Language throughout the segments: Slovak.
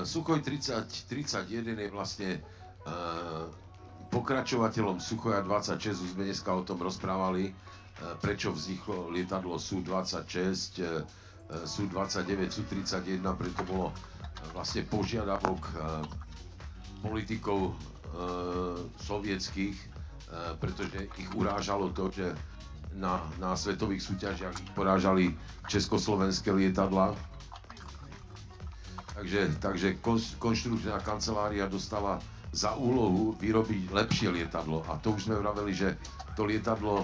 Suchoj 3031 je vlastne pokračovateľom Suchoja 26, už sme dneska o tom rozprávali, prečo vzniklo lietadlo Su-26, Su-29, Su-31, preto bolo vlastne požiadavok politikov sovietských, pretože ich urážalo to, že na svetových súťažiach porážali československé lietadlá. Takže konštrukčná kancelária dostala za úlohu vyrobiť lepšie lietadlo. A to už sme vraveli, že to lietadlo,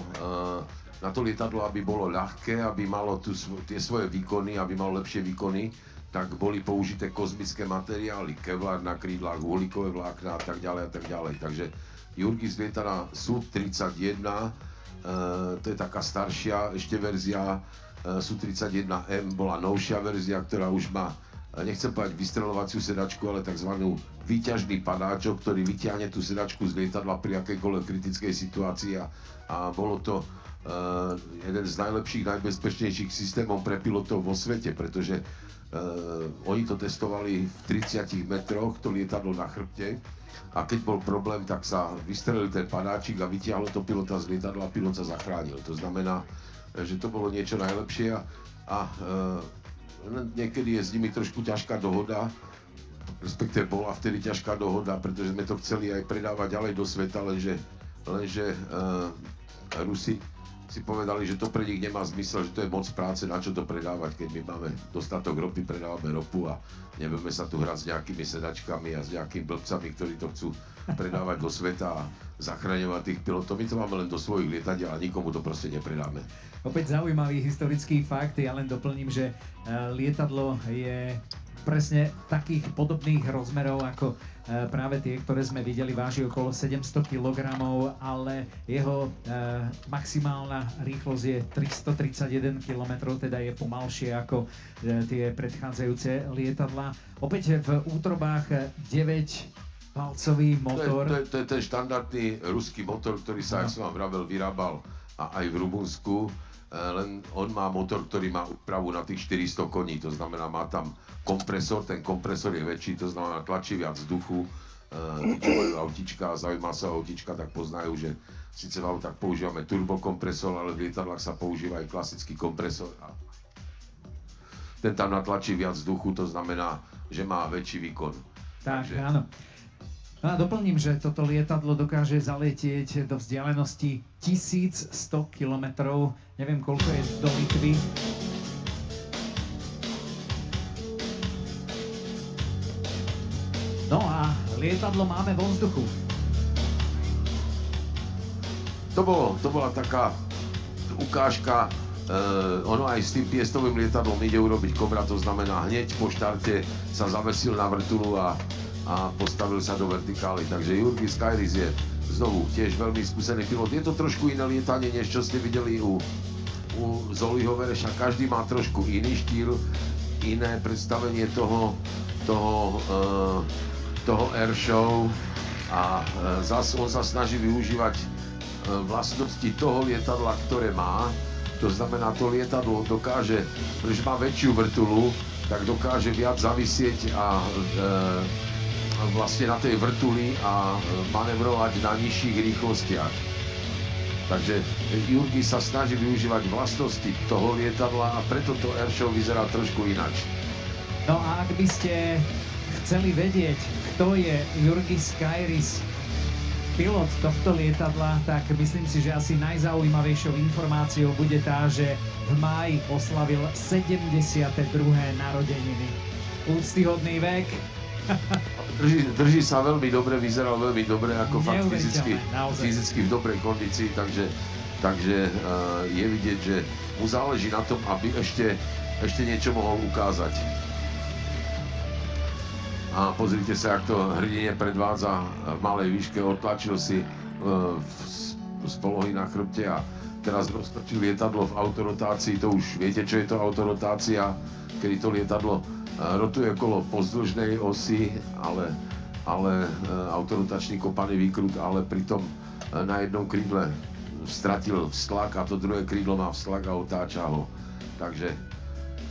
na to lietadlo, aby bolo ľahké, aby malo tie svoje výkony, aby malo lepšie výkony, tak boli použité kozmické materiály, kevlar na krídlach, uhlíkové vlákna a tak ďalej. Takže Jurgis lieta na Su-31, to je taká staršia ešte verzia, Su-31M bola novšia verzia, ktorá už má, nechcem povedať vystreľovaciu sedačku, ale takzvanú výťažný padáčok, ktorý vyťahne tú sedačku z lietadla pri akejkoľvek kritickej situácii a bolo to jeden z najlepších, najbezpečnejších systémov pre pilotov vo svete, pretože oni to testovali v 30 metroch, to lietadlo na chrbte, a keď bol problém, tak sa vystrelil ten padáčik a vytiahlo to pilota z lietadla a pilot sa zachránil. To znamená, že to bolo niečo najlepšie a niekedy je s nimi trošku ťažká dohoda, respektíve bola vtedy ťažká dohoda, pretože sme to chceli aj predávať ďalej do sveta, lenže Rusi si povedali, že to pre nich nemá zmysel, že to je moc práce, na čo to predávať, keď my máme dostatok ropy, predávame ropu a nebudeme sa tu hrať s nejakými sedačkami a s nejakými blbcami, ktorí to chcú predávať do sveta a zachraňovať tých pilotov. My to máme len do svojich lietadiel a nikomu to proste nepredáme. Opäť zaujímavý historický fakt, ja len doplním, že lietadlo je presne takých podobných rozmerov ako práve tie, ktoré sme videli, váži okolo 700 kg, ale jeho maximálna rýchlosť je 331 km, teda je pomalšie ako tie predchádzajúce lietadlá. Opäť v útrobách 9-palcový motor. To je ten štandardný ruský motor, ktorý sa, ako som vám vravel, vyrábal aj v Rumunsku. Len on má motor, ktorý má úpravu na tých 400 koní, to znamená, má tam kompresor, ten kompresor je väčší, to znamená, tlačí viac vzduchu. Tí, čo majú autička a zaujíma sa autička, tak poznajú, že síce v autách používame turbokompresor, ale v lietadlách sa používa aj klasický kompresor. A ten tam natlačí viac vzduchu, to znamená, že má väčší výkon. Tak, takže áno. No a doplním, že toto lietadlo dokáže zaletieť do vzdialenosti 1100 km. Neviem, koľko je do Litvy. No a lietadlo máme vo vzduchu. To bola taká ukážka. Ono aj s tým piestovým lietadlom ide urobiť Cobra, to znamená, hneď po štarte sa zavesil na vrtuľu a postavil sa do vertikály. Takže Jurgis Kairis je znovu tiež veľmi skúsený pilot. Je to trošku iné lietanie, než čo ste videli u Zoliho Vereša. Každý má trošku iný štýl, iné predstavenie toho airshow a zase on sa snaží využívať vlastnosti toho lietadla, ktoré má. To znamená, to lietadlo dokáže, pretože má väčšiu vrtuľu, tak dokáže viac zavisieť a vlastne na tej vrtuli a manevrovať na nižších rýchlostiach. Takže Jurgis sa snaží využívať vlastnosti toho lietadla a preto to airshow vyzerá trošku ináč. No a ak by ste chceli vedieť, kto je Jurgis Kairis, pilot tohto lietadla, tak myslím si, že asi najzaujímavejšou informáciou bude tá, že v máji oslavil 72. narodeniny. Úctyhodný vek. Drží sa veľmi dobre, vyzeral veľmi dobre, ako fakt fyzicky v dobrej kondícii, takže je vidieť, že mu záleží na tom, aby ešte niečo mohol ukázať. A pozrite sa, jak to hrdine predvádza v malej výške, odtlačil si z polohy na chrbte a teraz roztočil lietadlo v autorotácii. To už viete, čo je to autorotácia, kedy to lietadlo rotuje okolo pozdĺžnej osy, ale autorotačný kopaný výkrut, ale pritom na jednom krídle stratil vztlak a to druhé krídlo má vztlak a otáča ho. Takže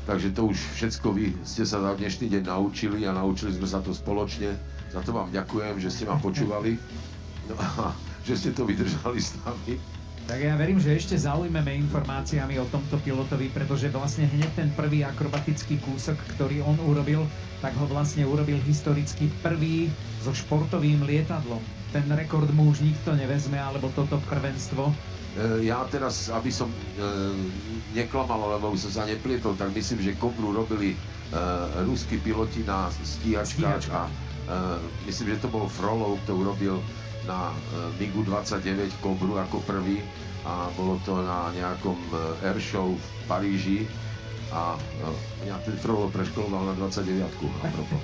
Takže to už všetko vy ste sa za dnešný deň naučili a naučili sme sa to spoločne. Za to vám ďakujem, že ste ma počúvali, no a že ste to vydržali s nami. Tak ja verím, že ešte zaujmeme informáciami o tomto pilotovi, pretože vlastne hneď ten prvý akrobatický kúsok, ktorý on urobil, tak ho vlastne urobil historicky prvý so športovým lietadlom. Ten rekord mu už nikto nevezme, alebo toto prvenstvo. Ja teraz, aby som neklamal, lebo som sa neplietol, tak myslím, že Kobru robili ruskí piloti na stíhačkách a myslím, že to bol Frolov, kto urobil na MiGu 29 Kobru ako prvý a bolo to na nejakom airshow v Paríži a ja ten Frolov preškoloval na 29 apropo.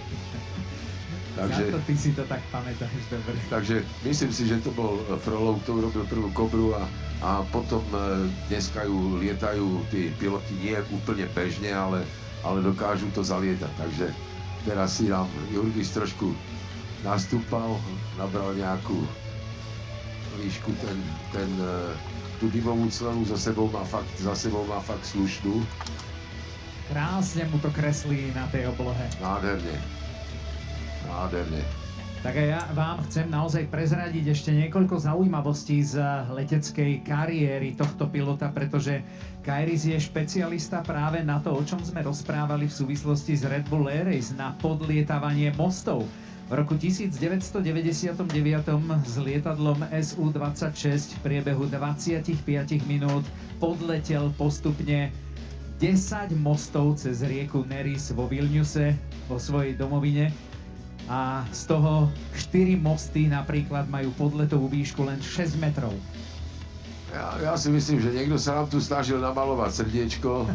Takže, za to ty si to tak pamätáš dobre. Takže myslím si, že to bol Frolov, kto urobil prvú Kobru a potom dneska ju lietajú tí piloti nie úplne bežne, ale dokážu to zalietať. Takže teraz si nám Jurgis trošku nastúpal, nabral nejakú výšku, tú dybovú clenu za sebou má fakt slušnú. Krásne mu to kreslí na tej oblohe. Nádherne. Tak a ja vám chcem naozaj prezradiť ešte niekoľko zaujímavostí z leteckej kariéry tohto pilota, pretože Kairis je špecialista práve na to, o čom sme rozprávali v súvislosti s Red Bull Air Race, na podlietavanie mostov. V roku 1999 s lietadlom Su-26 v priebehu 25 minút podletel postupne 10 mostov cez rieku Neris vo Vilniuse, vo svojej domovine. A z toho 4 mosty napríklad majú podletovú výšku len 6 metrov. Ja si myslím, že niekto sa nám tu snažil namalovať srdiečko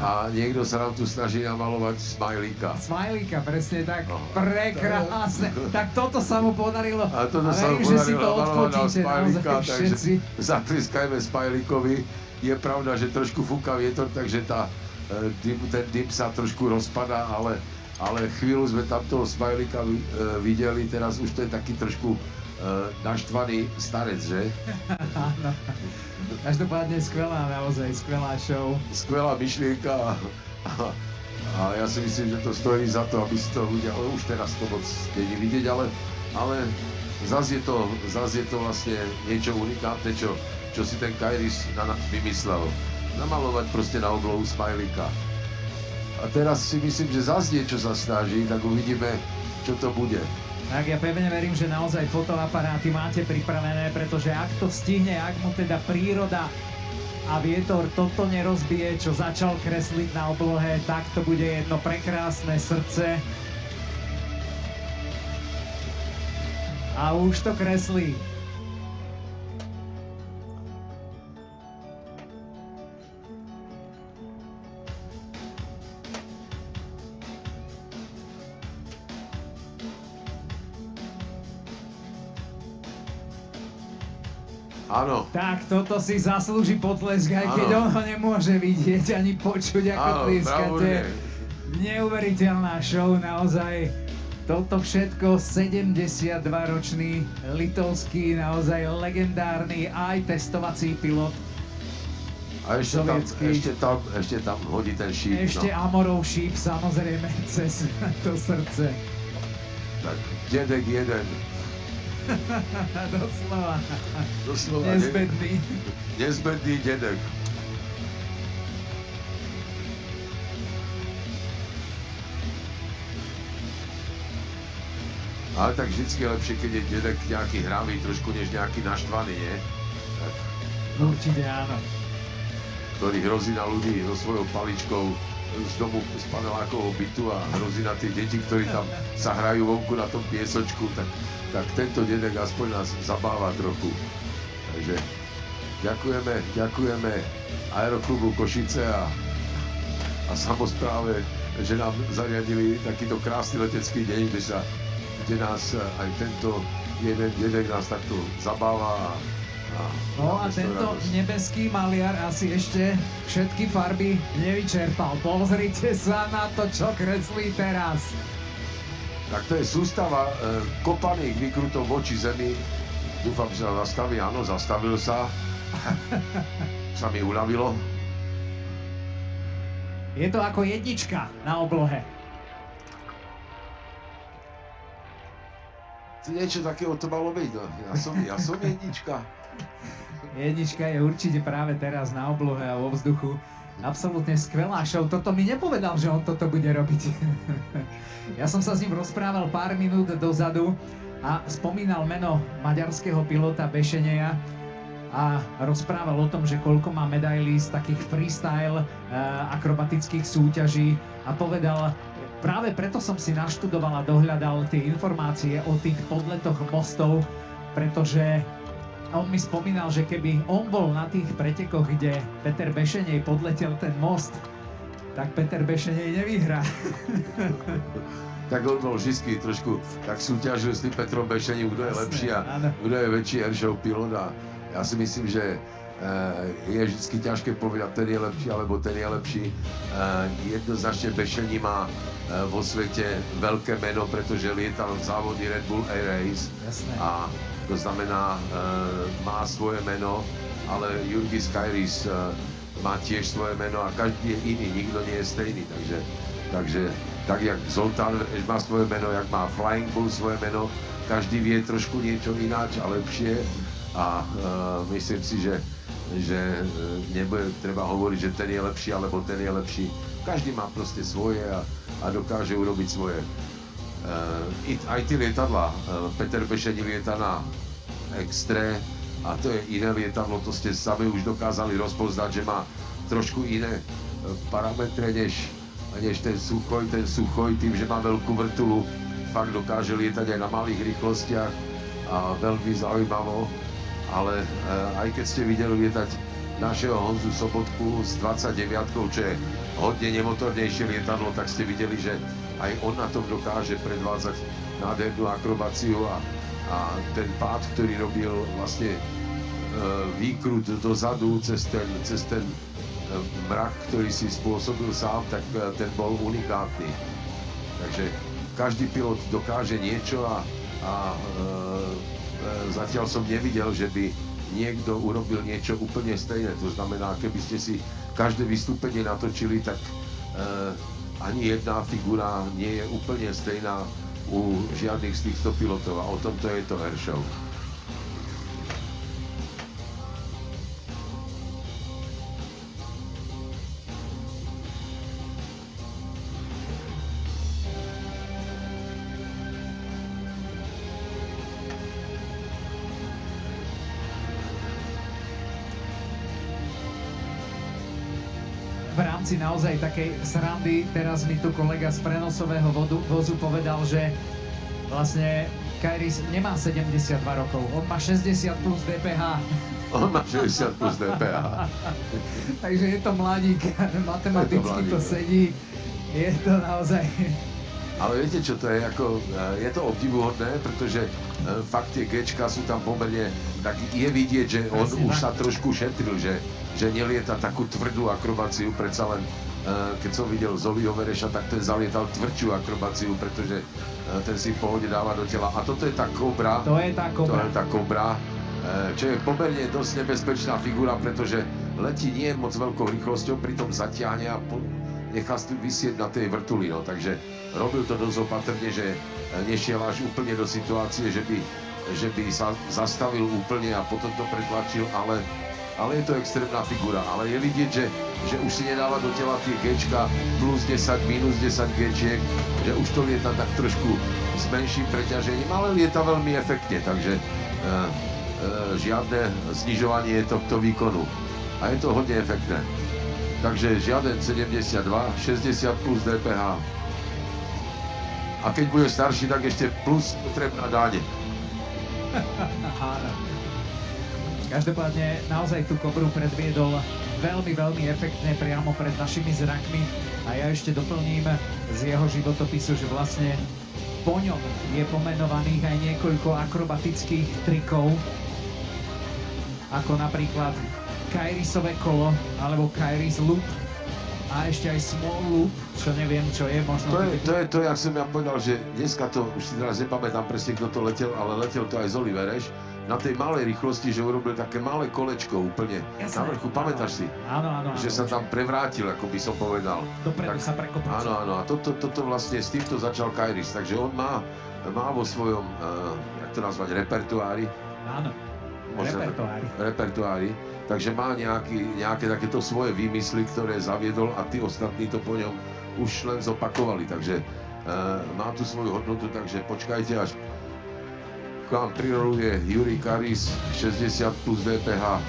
a niekto sa nám tu snaží namalovať smajlíka. Smajlíka, presne tak. No. Prekrásne. Tak toto sa mu podarilo. A toto sa mu podarilo namalovať na smajlíka, takže zatliskajme smajlíkovi. Je pravda, že trošku fúka vietor, takže ten dym sa trošku rozpadá, ale chvíľu sme tam toho smajlíka videli, teraz už to je taký trošku naštvaný starec, že? Áno. Každopádne skvelá, naozaj skvelá show. Skvelá myšlienka a ja si myslím, že to stojí za to, aby si to ľudia, už teraz to moc není vidieť, ale zase je to vlastne niečo unikátne, čo si ten Kairis vymyslel. Namalovať proste na oblohu smajlíka. A teraz si myslím, že zase niečo sa snaží, tak uvidíme, čo to bude. Tak ja pevne verím, že naozaj fotoaparáty máte pripravené, pretože ak to stihne, ak mu teda príroda a vietor toto nerozbije, čo začal kresliť na oblohe, tak to bude jedno prekrásne srdce. A už to kreslí. Áno. Tak toto si zaslúži potlesk, aj keď on ho nemôže vidieť ani počuť, ako tlieskate. Neuveriteľná show, naozaj. Toto všetko 72-ročný litovský, naozaj legendárny aj testovací pilot. A ešte tam hodí ten šíp. Ešte Amorov šíp, samozrejme, cez to srdce. Tak, dedek jeden. Doslova. Nezbedný dedek. Ale tak vždycky je lepšie, keď je dedek nejaký hravý, trošku než nejaký naštvaný, nie? Tak, určite áno. Ktorý hrozí na ľudí so svojou paličkou z domu, z panelákovho bytu a hrozí na tie deti, ktorí tam sa hrajú vonku na tom piesočku, tak tento dedek aspoň nás zabáva trochu. Takže ďakujeme Aeroklubu Košice a samospráve, že nám zariadili takýto krásny letecký deň, kde nás aj tento jeden dedek nás takto zabáva. No a tento nebeský maliar asi ešte všetky farby nevyčerpal. Pozrite sa na to, čo kreslí teraz. Tak to je sústava kopaných vykrutov voči zemi. Dúfam, že sa zastaví. Áno, zastavil sa. Sa mi uľavilo. Je to ako jednička na oblohe. Niečo takého to malo byť, no. Ja som jednička. Jednička je určite práve teraz na oblohe a vo vzduchu. Absolútne skvelá show. Toto mi nepovedal, že on toto bude robiť. Ja som sa s ním rozprával pár minút dozadu a spomínal meno maďarského pilota Bešeneja a rozprával o tom, že koľko má medailí z takých freestyle akrobatických súťaží a povedal, práve preto som si naštudoval a dohľadal tie informácie o tých podletoch mostov, pretože on mi spomínal, že keby on bol na tých pretekoch, kde Peter Bešenej podletel ten most, tak Peter Bešenej nevyhrá. Tak on bol vždy trošku tak súťažil s tým Petrom Bešením, kto je lepší a kto je väčší airshow pilot. A ja si myslím, že je vždy ťažké povedať, ten je lepší alebo ten je lepší. Jednoznačne Bešení má vo svete veľké meno, pretože lietal závody Red Bull Air Race. Jasné. A to znamená, má svoje meno, ale Jurgis Kairis má tiež svoje meno a každý je iný, nikto nie je stejný, takže tak jak Zoltán má svoje meno, jak má Flying Bull svoje meno, každý vie trošku niečo ináč a lepšie a myslím si, že nebude treba hovoriť, že ten je lepší alebo ten je lepší. Každý má proste svoje a dokáže urobiť svoje. Aj tie lietadlá, Peter Bešení lieta na Extre a to je iné lietadlo, to ste sami už dokázali rozpoznať, že má trošku iné parametre než ten Suchoj, tým, že má veľkú vrtulu, fakt dokáže lietať aj na malých rýchlostiach a veľmi zaujímavo, ale aj keď ste videli lietať našeho Honzu Sobotku s 29, čo je hodne nemotornejšie lietadlo, tak ste videli, že aj on na tom dokáže predvádzať nádhernú akrobáciu a ten pád, ktorý robil vlastne výkrut dozadu cez ten mrak, ktorý si spôsobil sám, tak ten bol unikátny. Takže každý pilot dokáže niečo a zatiaľ som nevidel, že by niekto urobil niečo úplne stejné. To znamená, keby ste si každé vystúpenie natočili, tak ani jedna figura nie je úplne stejná u žiadnych z týchto pilotov a o tomto je to airshow. V rámci naozaj takej srandy, teraz mi tu kolega z prenosového vozu povedal, že vlastne Kairis nemá 72 rokov, on má 60 plus DPH. On má 60 plus DPH. Takže je to mladík, matematicky to sedí, je to naozaj... Ale viete čo, to je ako, je to obdivuhodné, pretože fakt tie Gčka sú tam pomerne, tak je vidieť, že on už sa trošku šetril, že nelieta takú tvrdú akrobáciu, predsa len keď som videl Zoliho Vereša, tak ten zalietal tvrdšiu akrobáciu, pretože ten si v pohode dáva do tela. A toto je tá Cobra. To je tá Cobra, čo je pomerne dosť nebezpečná figura, pretože letí nie moc veľkou rýchlosťou, pritom zatiahne a nechá vysieť na tej vrtuli, no. Takže robil to dosť opatrne, že nešiel až úplne do situácie, že by sa zastavil úplne a potom to pretlačil, ale je to extrémna figura. Ale je vidieť, že už si nedáva do tela tie Gčka plus 10, minus 10 Gčiek, že už to lieta tak trošku s menším preťažením, ale lieta veľmi efektne, takže žiadne znižovanie tohto výkonu. A je to hodne efektné. Takže žiaden 72, 60 plus DPH. A keď bude starší, tak ešte plus potrebná dáne. Každopádne naozaj tú Cobru predviedol veľmi, veľmi efektne priamo pred našimi zrakmi. A ja ešte doplním z jeho životopisu, že vlastne po ňom je pomenovaných aj niekoľko akrobatických trikov, ako napríklad Kairisové kolo alebo Kairis Loop, A ešte aj small loop, čo neviem, čo je, možno... To je, jak som ja povedal, že dneska to, už si teraz nepamätám presne, kto to letel, ale letel to aj z Oliver Ash, na tej malej rýchlosti, že urobil také malé kolečko úplne na vrchu, pamätáš si? Áno. Že sa tam prevrátil, ako by som povedal. Dopredu sa prekopil. Áno, a toto vlastne, s týmto začal Kairis, takže on má vo svojom, jak to nazvať, repertoári. Áno, repertoári. Takže má nejaké takéto svoje výmysly, ktoré zaviedol a tí ostatní to po ňom už len zopakovali. Takže má tu svoju hodnotu, takže počkajte, až k vám priroluje Jurij Kairis 60 plus DPH.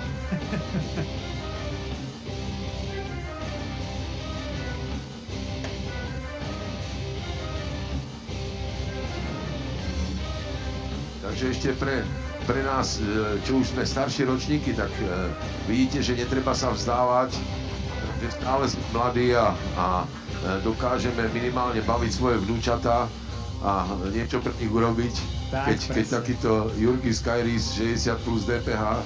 Takže ešte pre nás, čo už sme staršie ročníky, tak vidíte, že netreba sa vzdávať, že stále sme mladí a dokážeme minimálne baviť svoje vnúčatá a niečo pre nich urobiť, keď takýto Jurgis Kairis 60 plus DPH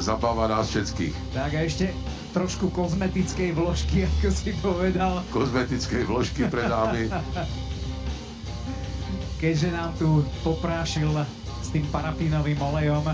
zabáva nás všetkých. Tak a ešte trošku kozmetickej vložky, ako si povedal. Kozmetickej vložky pre dámy. Keďže nám tu poprášil s tým parafínovým olejom.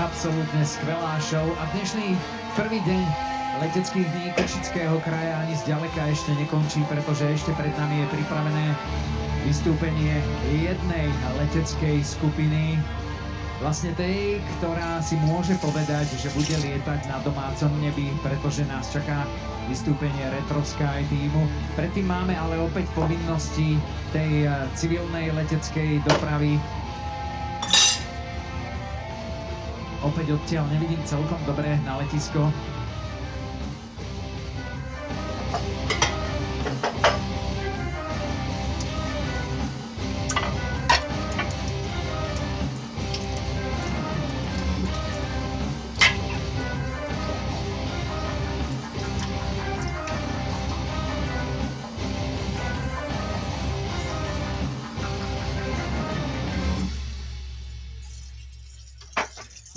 Absolútne skvelá show a dnešný prvý deň leteckých dní Košického kraja ani zďaleka ešte nekončí, pretože ešte pred nami je pripravené vystúpenie jednej leteckej skupiny, vlastne tej, ktorá si môže povedať, že bude lietať na domácom nebi, pretože nás čaká vystúpenie Retro Sky týmu. Predtým máme ale opäť povinnosti tej civilnej leteckej dopravy. Opäť odtiaľ nevidím celkom dobre na letisko.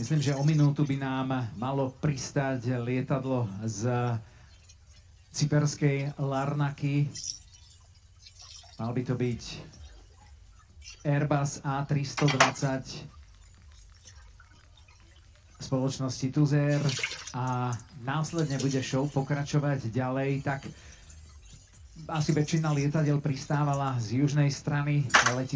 Myslím, že o minútu by nám malo pristať lietadlo z cyperskej Larnaky. Mal by to byť Airbus A320 spoločnosti Tuzer a následne bude show pokračovať ďalej. Tak asi väčšina lietadiel pristávala z južnej strany letiska.